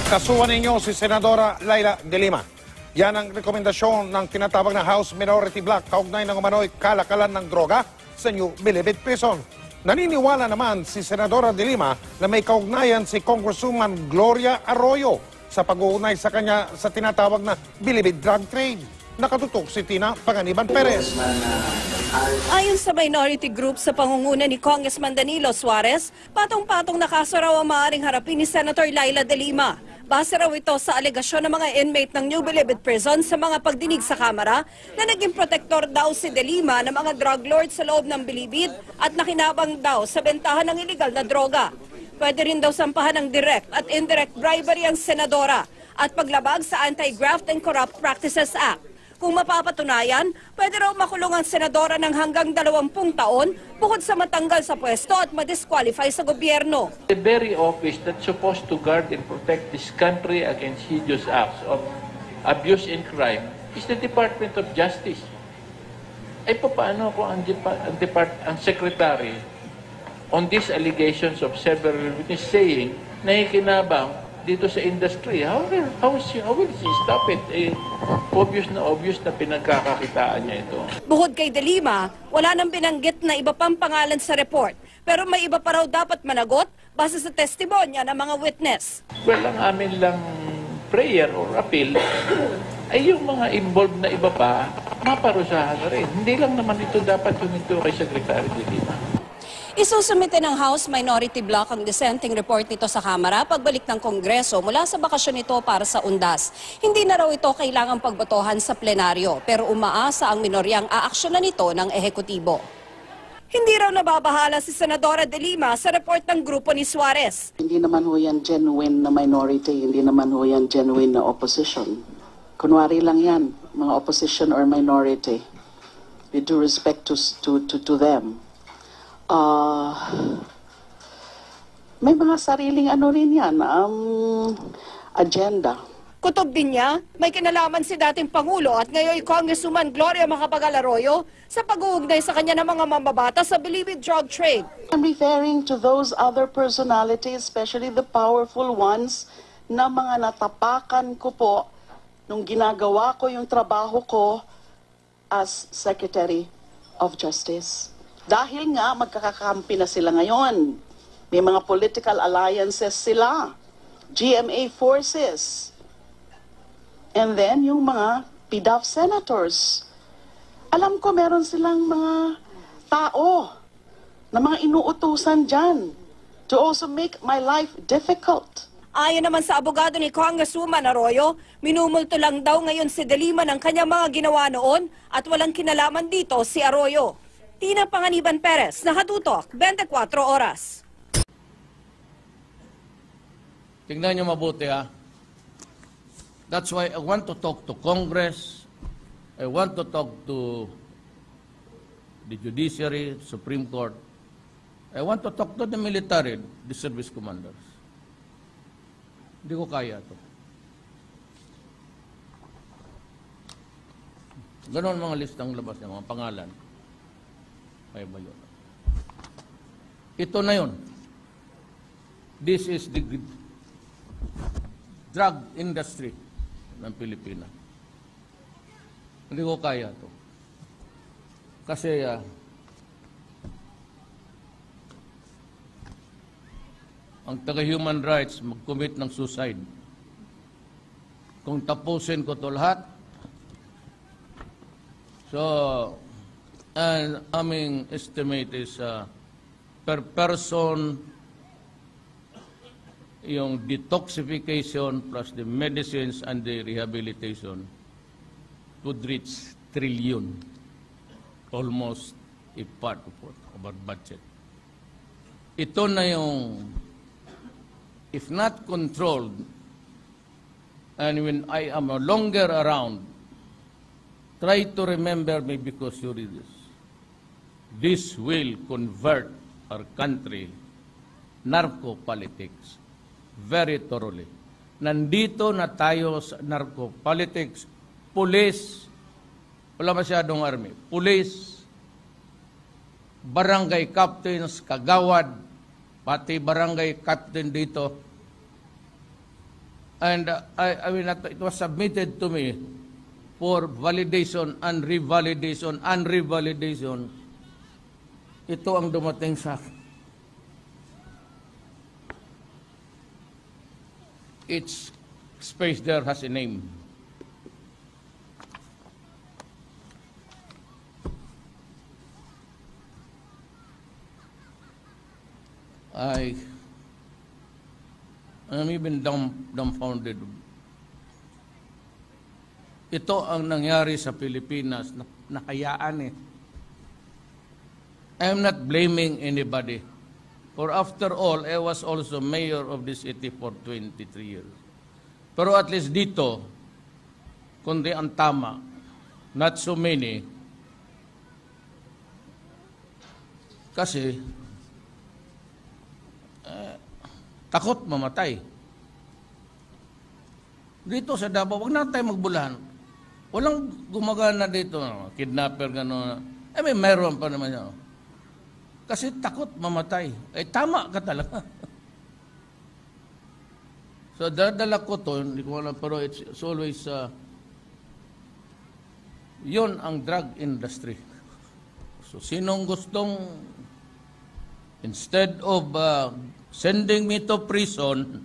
Kasuhan ninyo si Senadora Laila de Lima. Yan ang rekomendasyon ng tinatawag na House Minority Bloc kaugnay ng umano'y kalakalan ng droga sa New Bilibid Prison. Naniniwala naman si Senadora de Lima na may kaugnayan si Congresswoman Gloria Arroyo sa pag-uugnay sa kanya sa tinatawag na Bilibid drug trade. Nakatutok si Tina Panganiban Perez. Ayon sa minority group sa pangunguna ni Congressman Danilo Suarez, patong-patong na kaso raw ang maaaring harapin ni Senator Laila de Lima. Base raw ito sa alegasyon ng mga inmate ng New Bilibid Prison sa mga pagdinig sa Kamara na naging protektor daw si de Lima ng mga drug lords sa loob ng Bilibid at nakinabang daw sa bentahan ng iligal na droga. Pwede rin daw sampahan ng direct at indirect bribery ang senadora at paglabag sa Anti-Graft and Corrupt Practices Act. Kung mapapatunayan, pwede raw makulong ang senadora ng hanggang 20 taon bukod sa matanggal sa pwesto at madisqualify sa gobyerno. The very office that's supposed to guard and protect this country against hideous acts of abuse and crime is the Department of Justice. Ay paano kung ang secretary on these allegations of several witnesses saying na ikinabang dito sa industry, how will she stop it? Obvious na pinagkakakitaan niya ito. Bukod kay de Lima, wala nang binanggit na iba pang pangalan sa report. Pero may iba pa raw dapat managot base sa testimonya ng mga witness. Well, ang amin lang prayer or appeal ay yung mga involved na iba pa, maparusahan na rin. Hindi lang naman ito dapat huminto kay Secretary de Lima. Isusumite ng House Minority Bloc ang dissenting report nito sa Kamara pagbalik ng Kongreso mula sa bakasyon nito para sa undas. Hindi na raw ito kailangang pagbotohan sa plenaryo pero umaasa ang minoryang aaksyonan nito ng ehekutibo. Hindi raw nababahala si Senadora de Lima sa report ng grupo ni Suarez. Hindi naman ho yan genuine na minority, hindi naman ho yan genuine na opposition. Kunwari lang yan, mga opposition or minority. With due respect to them. May mga sariling rin yan, agenda. Kutob din niya, may kinalaman si dating Pangulo at ngayon Congresswoman Gloria Macapagal Arroyo sa pag-uugnay sa kanya ng mga mamabata sa Bilibid drug trade. I'm referring to those other personalities, especially the powerful ones, na mga natapakan ko po nung ginagawa ko yung trabaho ko as Secretary of Justice. Dahil nga magkakakampi na sila ngayon. May mga political alliances sila. GMA forces. And then yung mga PDAF senators. Alam ko meron silang mga tao na mga inuutusan dyan to also make my life difficult. Ayon naman sa abogado ni Congresswoman Arroyo, minumulto lang daw ngayon si de Lima ng kanyang mga ginawa noon at walang kinalaman dito si Arroyo. Tina Panganiban Perez, Nakatutok, 24 Oras. Tingnan niyo mabuti ha. That's why I want to talk to Congress. I want to talk to the Judiciary, Supreme Court. I want to talk to the military, the service commanders. Hindi ko kaya to. Ganon mga listang labas ng mga pangalan. Kaya ba yun? Ito na yun. This is the drug industry ng Pilipinas. Hindi ko kaya to. Kasi ang taga-human rights mag-commit ng suicide. Kung tapusin ko to lahat, so and aming estimate is per person yung detoxification plus the medicines and the rehabilitation would reach trillion, almost a part of our budget. Ito na yung, if not controlled, and when I am no longer around, try to remember me because you read this. This will convert our country narco-politics very thoroughly. Nandito na tayo sa narco-politics, police, wala masyadong army, police, barangay captains, kagawad, pati barangay captain dito, And it was submitted to me for validation and revalidation and revalidation. Ito ang dumating sa akin. Each space there has a name. I'm even dumbfounded. Ito ang nangyari sa Pilipinas, nakayaan eh. I'm not blaming anybody. For after all, I was also mayor of this city for 23 years. Pero at least dito, kundi ang tama, not so many, kasi takot mamatay. Dito sa Davao, wag na tayo magbulahan. Walang gumagana dito, kidnapper, gano'n. May meron pa naman yan. Kasi takot mamatay. Tama ka talaga. So, dadala ko to, hindi ko alam, pero it's always, yun ang drug industry. So, sinong gustong, instead of sending me to prison,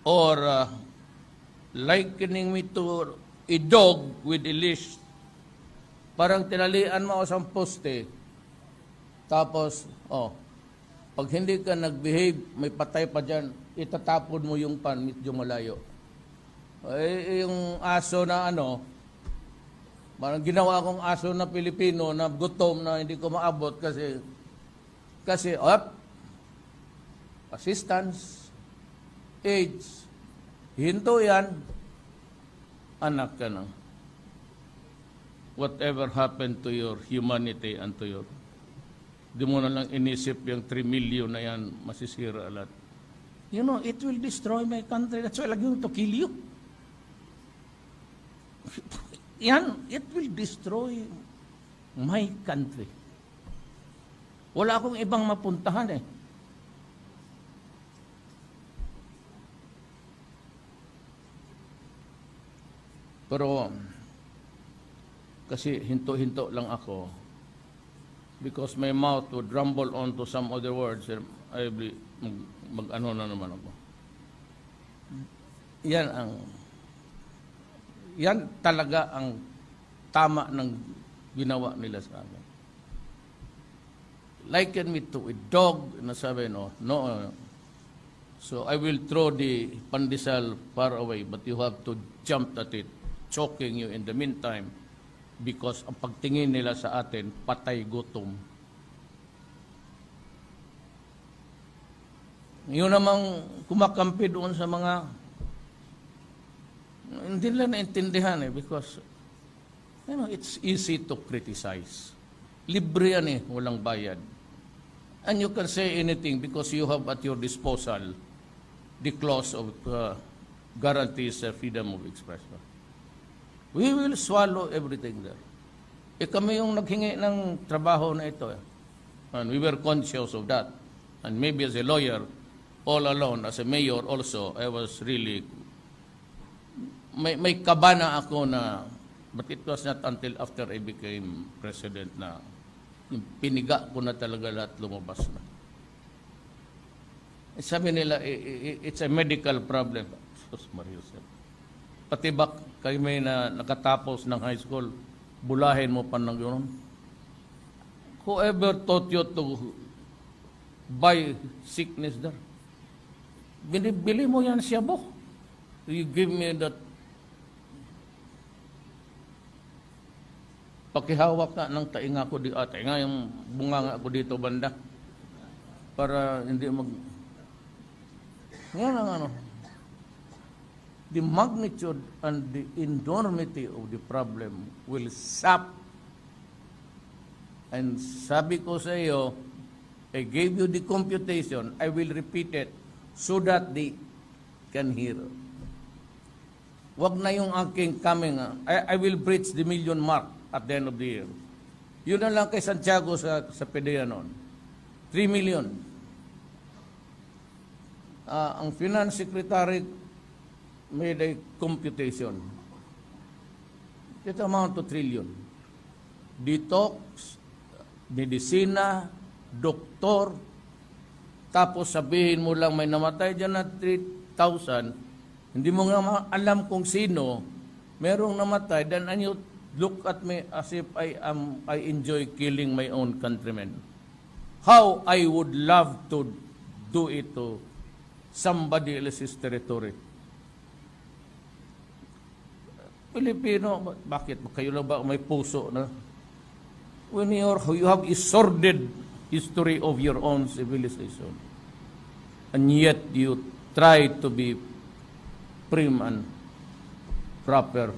or likening me to a dog with a leash, parang tinalian mo ako sa poste, tapos, pag hindi ka nag-behave, may patay pa dyan, itatapon mo yung pan, medyo malayo. Yung aso na parang ginawa kong aso na Pilipino na gutom na hindi ko maabot kasi assistance, AIDS, hinto yan, anak ka na. Whatever happened to your humanity and to your, di mo na lang inisip yung 3 million na yan, masisira lahat. You know, it will destroy my country. That's why I'm going to kill you. Yan, it will destroy my country. Wala akong ibang mapuntahan eh. Pero, kasi hinto-hinto lang ako because my mouth would rumble on to some other words and I will mag-ano na naman ako. Yan talaga ang tama ng ginawa nila sa amin. Liken me to a dog, nasabi, no. So I will throw the pandesal far away, but you have to jump at it, choking you in the meantime, because ang pagtingin nila sa atin, patay gutom. Yun namang kumakampi doon sa mga hindi nila naintindihan because it's easy to criticize. Libre yan walang bayad. And you can say anything because you have at your disposal the clause of guarantees freedom of expression. We will swallow everything there. Kami yung naghingi ng trabaho na ito. And we were conscious of that. And maybe as a lawyer, all alone, as a mayor also, I was really may kabana ako na, but it was not until after I became president na yung piniga ko na talaga lahat lumabas na. Sabi nila, it's a medical problem. Pati ba kayo may nakatapos ng high school, bulahin mo pa ng gano'n? Whoever taught you to buy sickness there? Binibili mo yan siya bo. You give me that pakihawak ka ng tainga ko dito, tainga yung bunga ko dito banda para hindi yan ang the magnitude and the enormity of the problem will sap. And sabi ko sa iyo, I gave you the computation, I will repeat it so that they can hear. Wag na yung aking coming, I will breach the million mark at the end of the year. Yun na lang kay Santiago sa PDEA noon. 3 million. ang Finance Secretary made a computation. It amount to trillion. Detox, medisina, doktor, tapos sabihin mo lang may namatay dyan na 3,000, hindi mo nga alam kung sino, merong namatay, then and you look at me as if I enjoy killing my own countrymen. How I would love to do it to somebody else's territory. Pilipino, bakit? Kayo lang ba may puso na? When you have a sordid history of your own civilization, and yet you try to be prim and proper.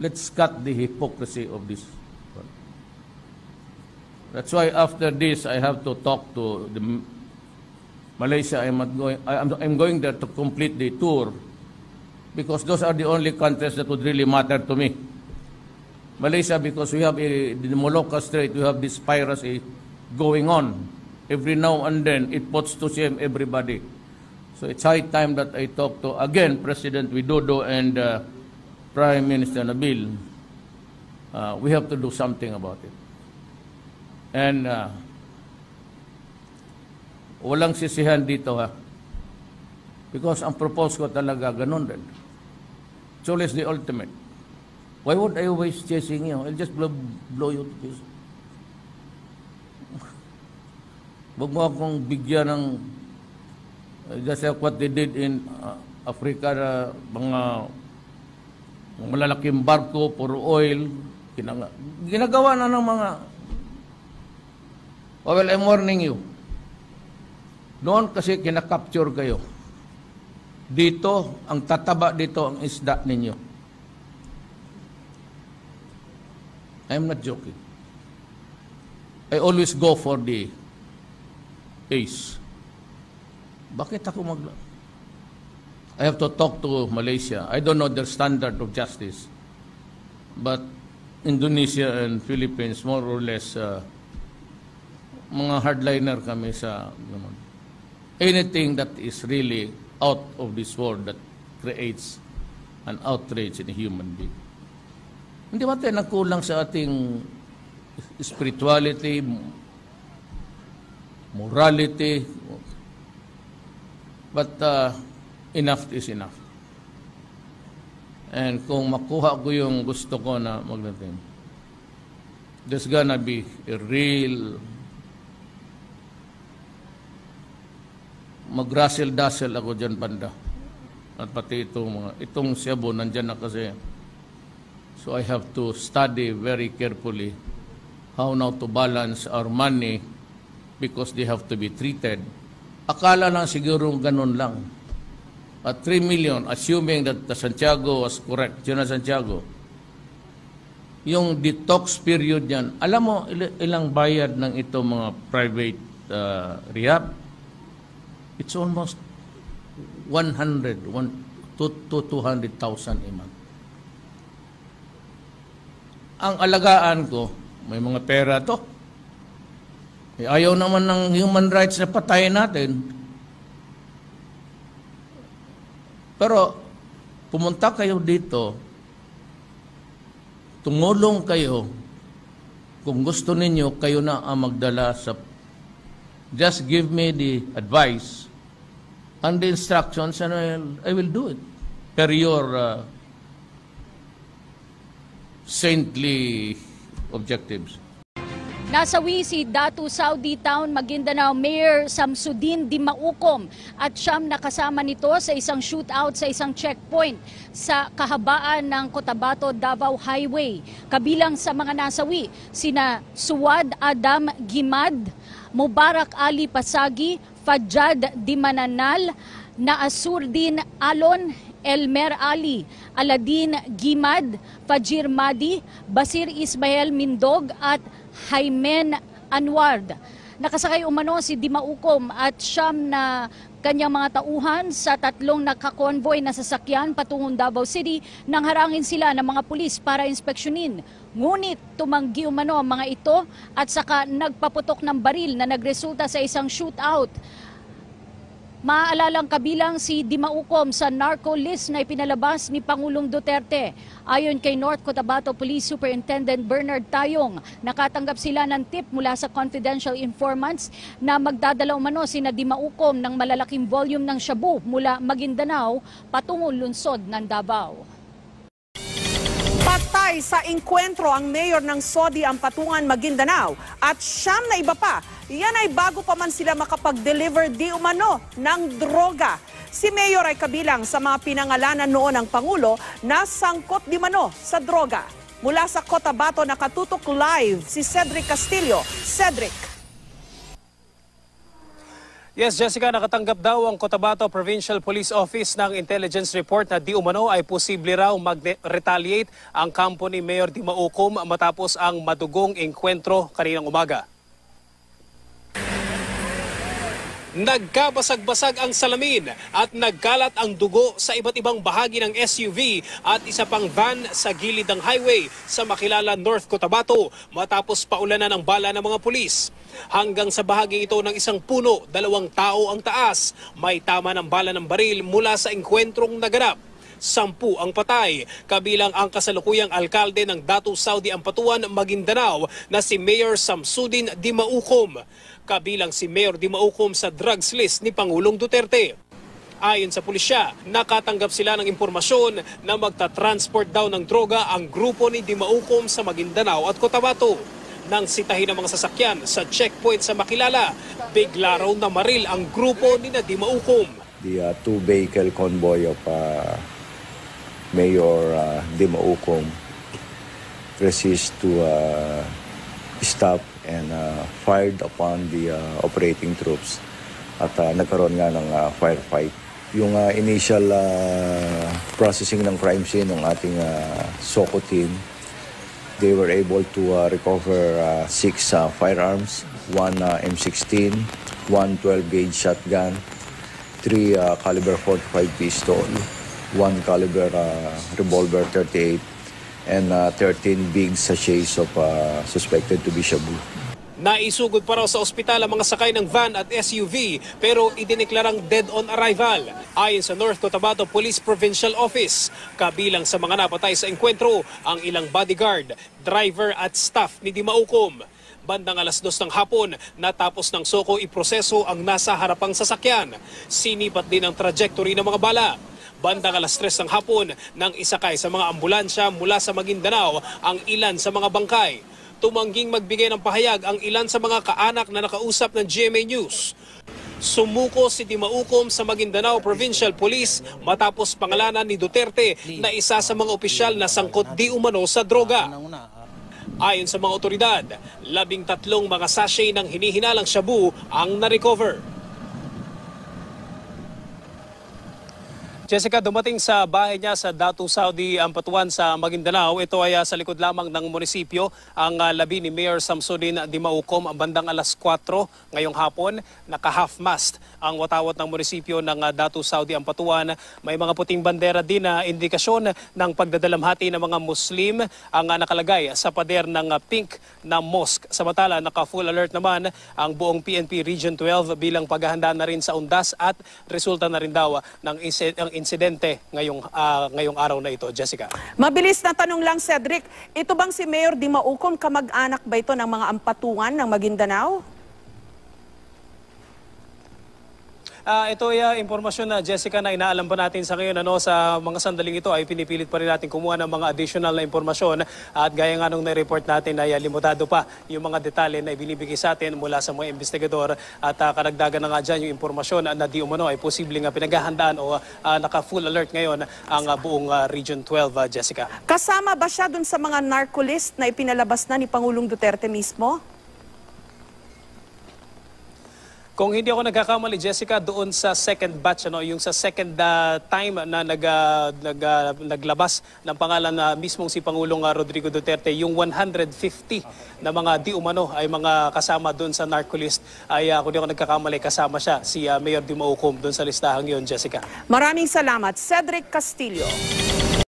Let's cut the hypocrisy of this. That's why after this, I have to talk to Malaysia. I'm going there to complete the tour, because those are the only countries that would really matter to me. Malaysia, because we have the Malacca Strait, we have this piracy going on. Every now and then, it puts to shame everybody. So it's high time that I talk to, again, President Widodo and Prime Minister Nabil. We have to do something about it. And walang sisihan dito, ha? Because ang propose ko talaga, ganun din. So it's the ultimate. Why would I always chasing you? I'll just blow you to pieces. Huwag mo akong bigyan ng just like what they did in Africa, mga malalaking barko, puro oil, ginagawa na ng mga. Oh, well, I'm warning you. Noon kasi kinakapture kayo. Dito, ang tataba dito ang isda ninyo. I'm not joking. I always go for the ace. Bakit ako I have to talk to Malaysia. I don't know their standard of justice. But Indonesia and Philippines, more or less, mga hardliner kami sa anything that is really out of this world that creates an outrage in a human being. Hindi ba tayo nagkulang sa ating spirituality, morality? But enough is enough. And kung makuha ko yung gusto ko na magdating, there's gonna be a real mag-russel-dassel ako dyan banda. At pati itong Cebu, nandyan na kasi. So I have to study very carefully how now to balance our money because they have to be treated. Akala lang siguro ganun lang. At 3 million, assuming that the Santiago was correct, yun na Santiago, yung detox period yan, alam mo ilang bayad ng ito mga private rehab? It's almost 100 to 200,000 a month. Ang alagaan ko, may mga pera to. Ayaw naman ng human rights na patayin natin. Pero pumunta kayo dito, tumulong kayo, kung gusto ninyo, kayo na ang magdala sa. Just give me the advice and the instructions and I will do it per your saintly objectives. Nasawi si Datu Saudi Town, Maguindanao Mayor Samsudin Dimaukom at siyam nakasama nito sa isang shootout sa isang checkpoint sa kahabaan ng Cotabato-Davao Highway. Kabilang sa mga nasawi, sina Suwad Adam Gimad, Mubarak Ali Pasagi, Fajad Dimananal, Naasurdin Alon, Elmer Ali, Aladin Gimad, Fajir Madi, Basir Ismael Mindog at Jaimen Anward. Nakasakay umano si Dimaukom at siyam na kanyang mga tauhan sa tatlong nakakonvoy na sasakyan patungong Davao City nang harangin sila ng mga pulis para inspeksyonin. Ngunit tumanggi umano ang mga ito at saka nagpaputok ng baril na nagresulta sa isang shootout. Maaalalang kabilang si Dimaukom sa narco list na ipinalabas ni Pangulong Duterte. Ayon kay North Cotabato Police Superintendent Bernard Tayong, nakatanggap sila ng tip mula sa confidential informants na magdadala umano sina Dimaukom ng malalaking volume ng shabu mula Maguindanao patungong lungsod ng Davao. Patay sa engkwentro ang mayor ng Sodi Ampatuan, Maguindanao at siyam na iba pa. Yan ay bago pa man sila makapag-deliver di umano ng droga. Si mayor ay kabilang sa mga pinangalanan noon ng Pangulo na sangkot di mano sa droga. Mula sa Cotabato nakatutok live si Cedric Castillo. Cedric. Yes, Jessica, nakatanggap daw ang Cotabato Provincial Police Office ng intelligence report na di umano ay posible raw mag-retaliate ang kampo ni Mayor Dimaukom matapos ang madugong engkwentro kaninang umaga. Nagkabasag-basag ang salamin at nagkalat ang dugo sa iba't ibang bahagi ng SUV at isa pang van sa gilid ng highway sa Makilala, North Cotabato matapos paulanan ng bala ng mga pulis. Hanggang sa bahagi ito ng isang puno, 2 tao ang taas. May tama ng bala ng baril mula sa engkwentrong naganap. 10 ang patay, kabilang ang kasalukuyang alkalde ng Datu Saudi Ampatuan, Maguindanao na si Mayor Samsudin Dimaukom. Kabilang si Mayor Dimaukom sa drugs list ni Pangulong Duterte. Ayon sa pulisya, nakatanggap sila ng impormasyon na magta-transport daw ng droga ang grupo ni Dimaukom sa Maguindanao at Cotabato. Nang sitahin ang mga sasakyan sa checkpoint sa Makilala, bigla raw na maril ang grupo ni Dimaukom. The 2-vehicle convoy of Mayor Dimaukom resist to stop and fired upon the operating troops at nagkaroon nga ng firefight. Yung initial processing ng crime scene ng ating SOCO team, they were able to recover 6 firearms, 1 M16, 1 12-gauge shotgun, 3 caliber 45 pistol, 1 caliber revolver 38, and 13 big sachets of suspected to be shabu. Naisugod pa raw sa ospital ang mga sakay ng van at SUV pero idineklarang dead on arrival. Ayon sa North Cotabato Police Provincial Office, kabilang sa mga napatay sa engkwentro ang ilang bodyguard, driver at staff ni Dimaukom. Bandang 2:00 ng hapon, natapos ng SOCO iproseso ang nasa harapang sasakyan. Sinipat din ang trajectory ng mga bala. Bandang 3:00 ng hapon, nang isakay sa mga ambulansya mula sa Maguindanao ang ilan sa mga bangkay. Tumangging magbigay ng pahayag ang ilan sa mga kaanak na nakausap ng GMA News. Sumuko si Dimaukom sa Maguindanao Provincial Police matapos pangalanan ni Duterte na isa sa mga opisyal na sangkot di umano sa droga. Ayon sa mga otoridad, 13 mga sachet ng hinihinalang shabu ang na-recover. Jessica, dumating sa bahay niya sa Datu Saudi Ampatuan sa Maguindanao. Ito ay sa likod lamang ng munisipyo. Ang labi ni Mayor Samsudin Dimaukom bandang 4:00 ngayong hapon. Naka-half-mast ang watawat ng munisipyo ng Datu Saudi Ampatuan. May mga puting bandera din na indikasyon ng pagdadalamhati ng mga Muslim ang nakalagay sa pader ng pink na mosque. Samantala, naka-full alert naman ang buong PNP Region 12 bilang paghahanda na rin sa undas at resulta na rin daw ng insidente ngayong araw na ito, Jessica. Mabilis na tanong lang, Cedric. Ito bang si Mayor Dimaukom, kamag-anak ba ito ng mga Ampatuan ng Maguindanao? Ito ay impormasyon na, Jessica, na inaalam pa natin sa ngayon. Sa mga sandaling ito ay pinipilit pa rin natin kumuha ng mga additional na impormasyon. At gaya nga nung na-report natin ay limitado pa yung mga detalye na ibinibigay sa atin mula sa mga investigador. At karagdagan na nga dyan yung impormasyon na di umano ay posibleng pinaghahandaan o naka-full alert ngayon ang buong Region 12, Jessica. Kasama ba siya dun sa mga narco list na ipinalabas na ni Pangulong Duterte mismo? Kung hindi ako nagkakamali, Jessica, doon sa second batch, yung sa second time na naglabas ng pangalan na mismong si Pangulong Rodrigo Duterte, yung 150 na mga di umano ay mga kasama doon sa narco list, ay kung hindi ako nagkakamali, kasama siya, si Mayor Dimaukom doon sa listahang yun, Jessica. Maraming salamat, Cedric Castillo.